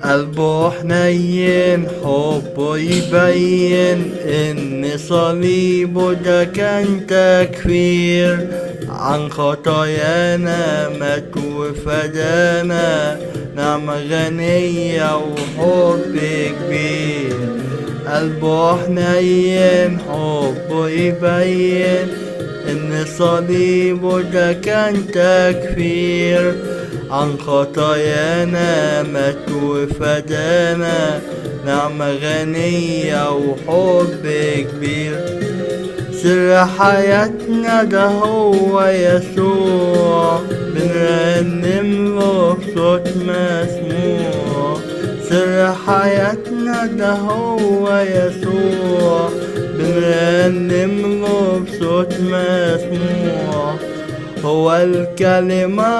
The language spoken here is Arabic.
قلبه حنين حبه يبين إن صليبه ده كان تكفير عن خطايانا مات وفدانا نعمة غنية وحب كبير. قلبه حنين حبه يبين إن صليبه ده كان تكفير عن خطايانا مات وفدانا نعمة غنية وحب كبير. سر حياتنا ده هو يسوع بنرنم له بصوت مسموع. سر حياتنا ده هو يسوع بنرنم له بصوت مسموع. هو الكلمة